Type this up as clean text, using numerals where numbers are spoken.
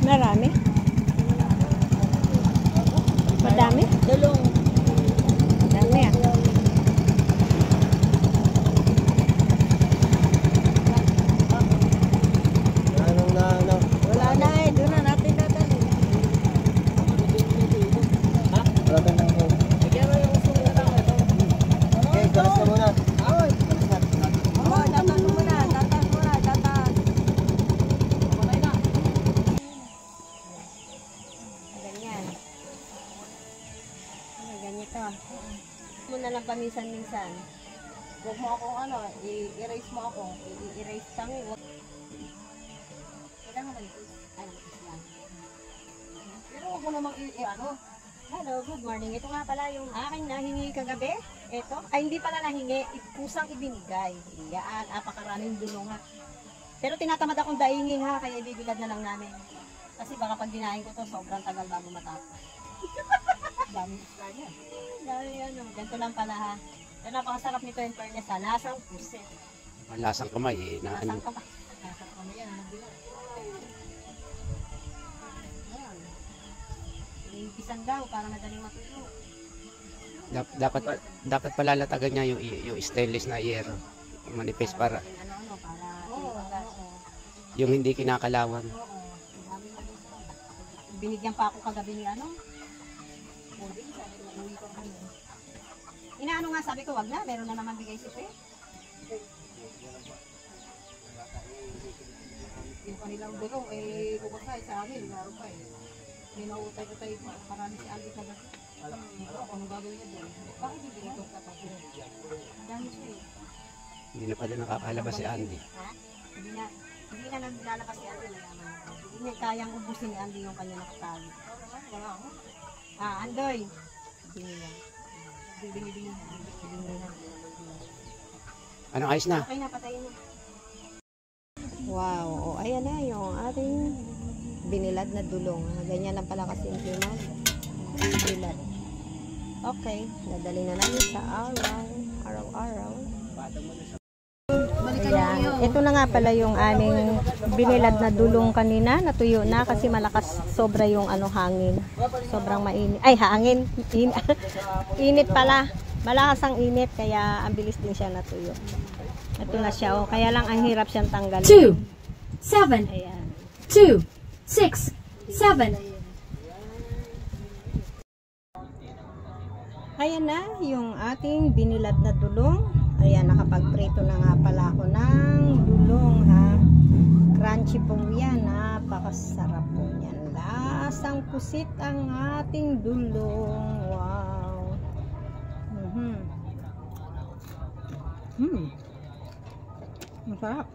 Marami. Madami. Dulong. Madami ah. Wala na eh. Doon na natin dadalhin. Ha? Wala ka nang home. Bigyan mo yung usong na lang ito. Okay, galas na muna. Oo, tatas muna. Tatas muna. Tatas. Patay na. Ganyan. Ganito. Muna lang paminsan-minsan. Huwag mo akong ano, i-erase mo ako. I-erase kami. Kailangan mag-erase. Ay, lang. Pero huwag mo namang i-ano. Hello, good morning. Ito nga pala yung aking nahingi kagabi. Ito. Ay, hindi pala nahingi. Kusang ibinigay. Yan. Apakaraming dulong ha. Pero tinatamad akong daingin ha. Kaya ibibilad na lang namin. Kasi baka pag dinahin ko to, sobrang tagal bago matapos. Dami isla niya. Dami ano. Ganito lang pala ha. Pero napakasarap nito in fairness ha. Lasang pusit. Lasang kamay eh. Lasang kamay. Lasang kamay yan. Isan daw para madaling matulog. Dapat palalatagan niya yung stainless na yero. Manipis para yung hindi kinakalawan. Binigyan pa ako kagabi ni ano. Inaano nga sabi ko, wag na, meron na naman bigay si Pe. Yung kanilang dulong, eh, bukasay sa amin, laro pa eh. Minautay-utay pa, marami si Aldi sa gabi. Ako, anong gagawin niya doon? Bakit bibigay ko sa pati? Dami siya eh. Hindi na pala nakakalabas si Andy. Ha? Hindi na naglalabas si Andy, nalaman ako. Hindi kayang ubusin ni Andy yung kanya nakatali. Wala ako. Ah, Andoy. Binila. Binila. Anong ayos na? Okay na, patayin mo. Wow, o ayan na yung ating binilad na dulong. Ganyan lang pala kasi yung binilad. Okay, dadali na namin sa araw-araw. Ayan, ito na nga pala yung aming binilad na dulong kanina. Natuyo na kasi malakas sobra yung ano hangin. Sobrang mainit. Ay, hangin. Init pala. Malakas ang init kaya ang bilis din siya natuyo. Ito na siya. Oh. Kaya lang ang hirap siyang tanggalin. 2, 7, Ayan. 2, 6, 7. Ayan na yung ating binilad na dulong. Ayan, nakapagprito na nga pala ako ng dulong ha. Crunchy po yan. Napakasarap po yan. Lasang pusit ang ating dulong. Wow. Masarap.